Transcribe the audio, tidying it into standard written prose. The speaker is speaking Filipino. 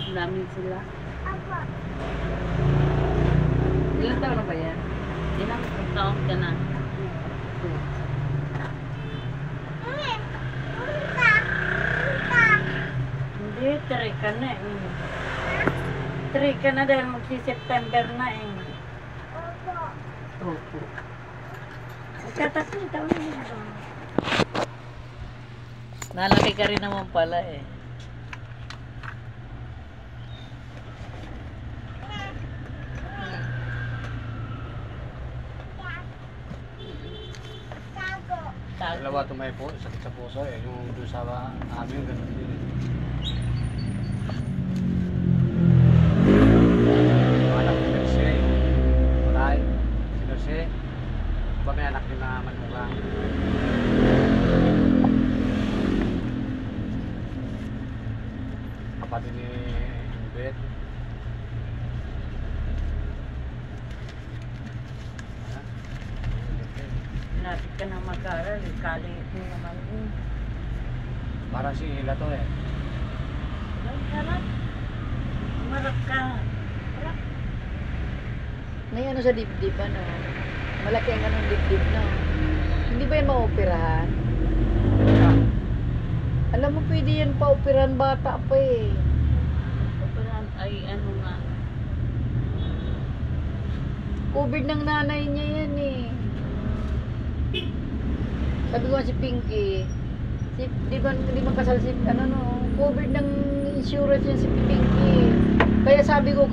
Dami sila. Ilan taon na ba yan? Ilang taon ka na? Hindi, 3 ka na eh. 3 ka na dahil magsi-September na eh. Opo. Magkatatlong taon na yun ba? Nalaki ka rin naman pala eh. Dalawa tumay po, sakit sa puso eh. Yung doon sa amin, ganun din eh. Yung anak ni Merce, Kulay, si Merce. Diba may anak din na manugang? Kapatid ni Beth. Lapit ka na mag-aaral, college mo naman eh. Parang si Hila to eh. Ay, harap. Marap ka. Harap. May ano sa dibdib, ano? Malaki ang anong dibdib, no? Hindi ba yan maoperahan? Alam mo, pwede yan pa-operahan, bata pa eh. Operan ay ano nga. Covered ng nanay niya yan eh. Sabi ko nga si Pinky, di ba kasal si, ano no, covered ng insurance yan si Pinky. Kaya sabi ko,